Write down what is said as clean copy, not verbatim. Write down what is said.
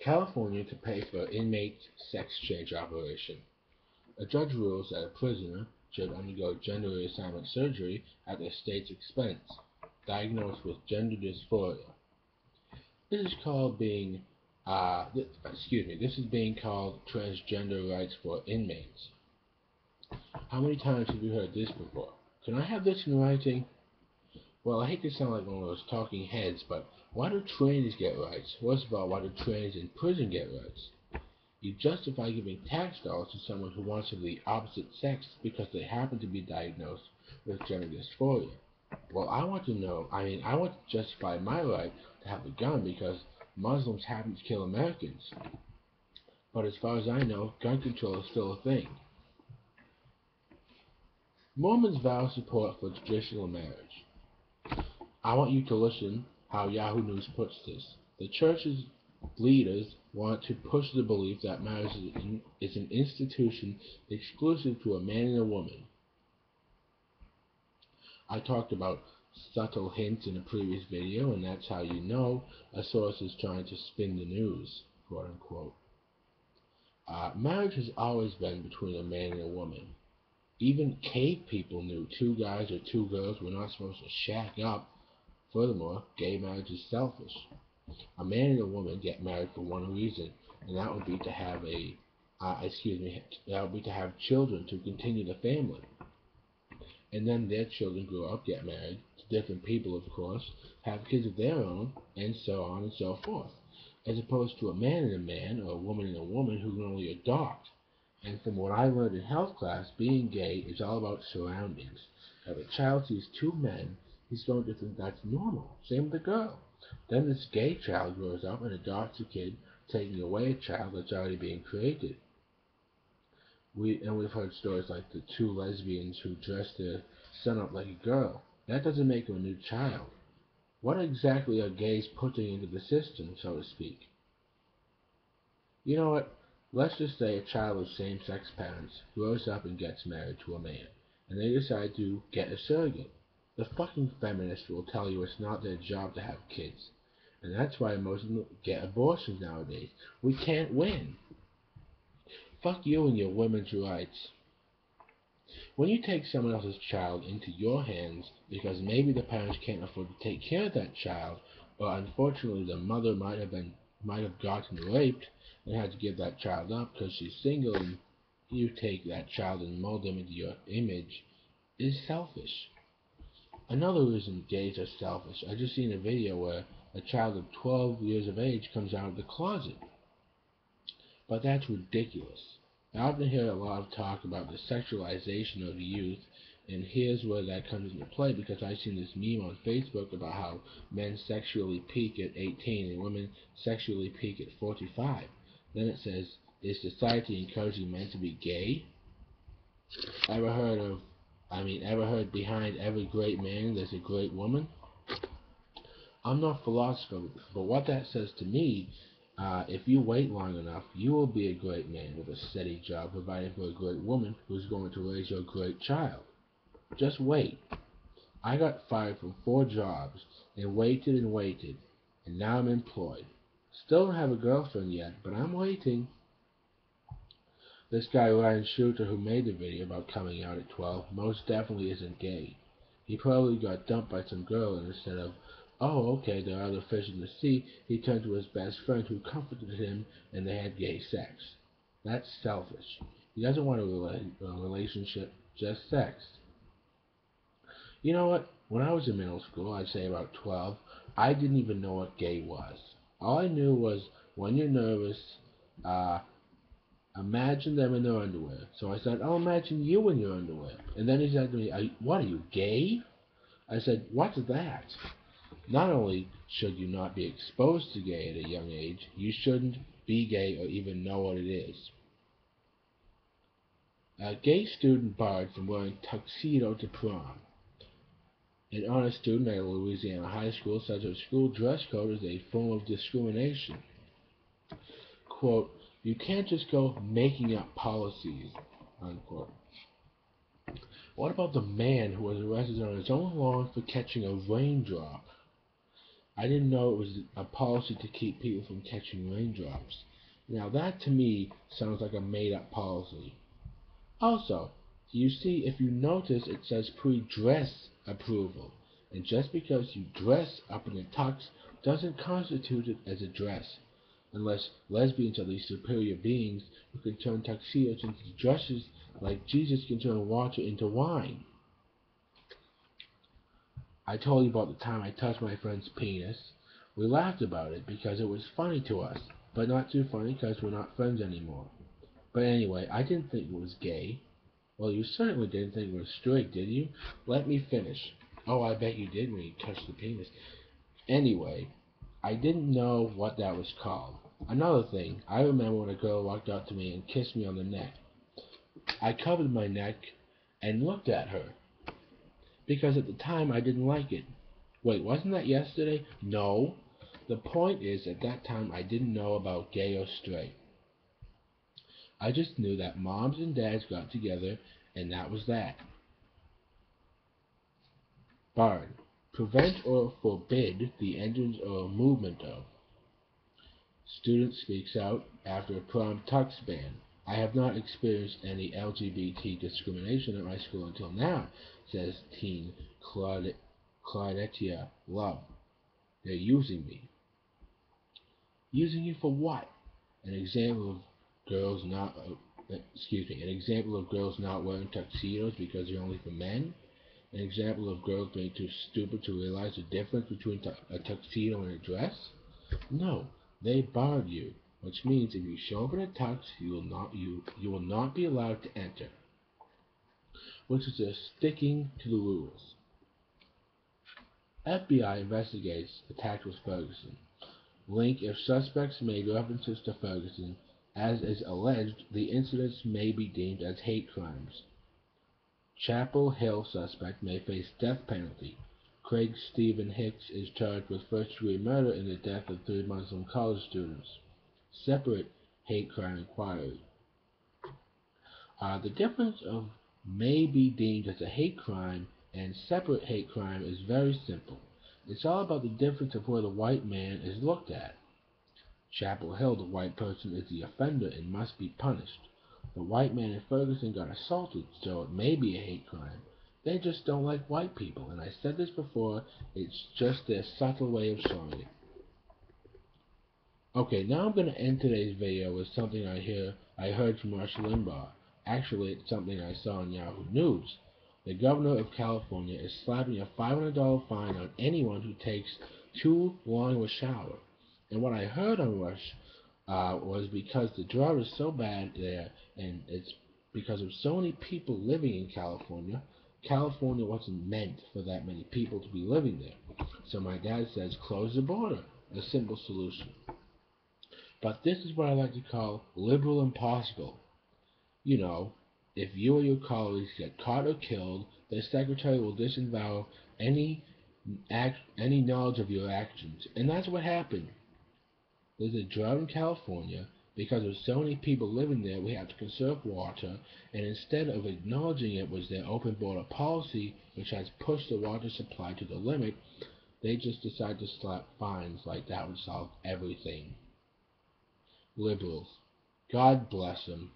California to pay for inmate sex change operation. A judge rules that a prisoner should undergo gender reassignment surgery at the state's expense, diagnosed with gender dysphoria. This is called being, this is being called transgender rights for inmates. How many times have you heard this before? Can I have this in writing? Well, I hate to sound like one of those talking heads, but why do trannies get rights? Worst of all, why do trannies in prison get rights? You justify giving tax dollars to someone who wants of the opposite sex because they happen to be diagnosed with gender dysphoria. Well, I want to justify my right to have a gun because Muslims happen to kill Americans. But as far as I know, gun control is still a thing. Mormons vow support for traditional marriage. I want you to listen how Yahoo News puts this. The church's leaders want to push the belief that marriage is an institution exclusive to a man and a woman. I talked about subtle hints in a previous video, and that's how you know a source is trying to spin the news, quote unquote. Marriage has always been between a man and a woman. Even cave people knew 2 guys or 2 girls were not supposed to shack up. Furthermore, gay marriage is selfish. A man and a woman get married for one reason, and that would be to have children to continue the family. And then their children grow up, get married to different people, of course, have kids of their own, and so on and so forth. As opposed to a man and a man, or a woman and a woman who can only adopt. And from what I learned in health class, being gay is all about surroundings. If a child sees 2 men, he's going to think that's normal. Same with the girl. Then this gay child grows up and adopts a kid, taking away a child that's already being created. We've heard stories like the 2 lesbians who dressed their son up like a girl. That doesn't make him a new child. What exactly are gays putting into the system, so to speak? You know what? Let's just say a child of same-sex parents grows up and gets married to a man, and they decide to get a surrogate. The fucking feminists will tell you it's not their job to have kids. And that's why most of them get abortions nowadays. We can't win. Fuck you and your women's rights. When you take someone else's child into your hands because maybe the parents can't afford to take care of that child, or unfortunately the mother might have gotten raped and had to give that child up because she's single, and you take that child and mold them into your image, is selfish. Another reason gays are selfish, I just seen a video where a child of 12 years of age comes out of the closet. But that's ridiculous. I often hear a lot of talk about the sexualization of youth, and here's where that comes into play, because I've seen this meme on Facebook about how men sexually peak at 18 and women sexually peak at 45. Then it says, is society encouraging men to be gay? Ever heard behind every great man there's a great woman? I'm no philosopher, but what that says to me, if you wait long enough, you will be a great man with a steady job providing for a great woman who's going to raise your great child. Just wait. I got fired from 4 jobs and waited, and now I'm employed. Still don't have a girlfriend yet, but I'm waiting. This guy Ryan Shooter, who made the video about coming out at 12, most definitely isn't gay. He probably got dumped by some girl, and instead of, oh, okay, there are other fish in the sea, he turned to his best friend who comforted him, and they had gay sex. That's selfish. He doesn't want a relationship, just sex. You know what? When I was in middle school, I'd say about 12, I didn't even know what gay was. All I knew was when you're nervous, imagine them in their underwear. So I said, oh, imagine you in your underwear. And then he said to me, what are you, gay? I said, what's that? Not only should you not be exposed to gay at a young age, you shouldn't be gay or even know what it is. A gay student barred from wearing tuxedo to prom. An honest student at a Louisiana high school says her school dress code is a form of discrimination. Quote, you can't just go making up policies, unquote. What about the man who was arrested on his own lawn for catching a raindrop? I didn't know it was a policy to keep people from catching raindrops. Now that to me sounds like a made-up policy. Also, you see, if you notice, it says pre-dress approval, and just because you dress up in a tux doesn't constitute it as a dress, unless lesbians are these superior beings who can turn tuxedos into dresses like Jesus can turn water into wine. I told you about the time I touched my friend's penis. We laughed about it because it was funny to us, but not too funny because we're not friends anymore. But anyway, I didn't think it was gay. Well, you certainly didn't think it was straight, did you? Let me finish. Oh, I bet you did when you touched the penis. Anyway, I didn't know what that was called. Another thing, I remember when a girl walked up to me and kissed me on the neck. I covered my neck and looked at her, because at the time I didn't like it. Wait, wasn't that yesterday? No. The point is, at that time I didn't know about gay or straight. I just knew that moms and dads got together, and that was that. Barred. Prevent or forbid the entrance or movement of. Student speaks out after a prom tux ban. I have not experienced any LGBT discrimination at my school until now, says teen Claudetia Love. They're using me. Using you for what? An example of girls not an example of girls not wearing tuxedos because they're only for men? An example of girls being too stupid to realize the difference between a tuxedo and a dress? No, they barred you, which means if you show up in a tux, you will not be allowed to enter, which is just sticking to the rules. FBI investigates attack with Ferguson. Link if suspects made references to Ferguson. As is alleged, the incidents may be deemed as hate crimes. Chapel Hill suspect may face death penalty. Craig Stephen Hicks is charged with first-degree murder in the death of 3 Muslim college students. Separate hate crime inquiry. The difference of may be deemed as a hate crime and separate hate crime is very simple. It's all about the difference of where the white man is looked at. Chapel Hill, the white person is the offender and must be punished. The white man in Ferguson got assaulted, so it may be a hate crime. They just don't like white people, and I said this before, it's just their subtle way of showing it. Okay, now I'm going to end today's video with something I heard from Rush Limbaugh. Actually, it's something I saw on Yahoo News. The governor of California is slapping a $500 fine on anyone who takes too long of a shower. And what I heard on Rush was because the drought is so bad there, and it's because of so many people living in California. California wasn't meant for that many people to be living there. So my dad says, close the border. A simple solution. But this is what I like to call liberal impossible. You know, if you or your colleagues get caught or killed, the secretary will disavow any knowledge of your actions. And that's what happened. There's a drought in California. Because of so many people living there, we have to conserve water, and instead of acknowledging it was their open border policy, which has pushed the water supply to the limit, they just decide to slap fines like that would solve everything. Liberals. God bless them.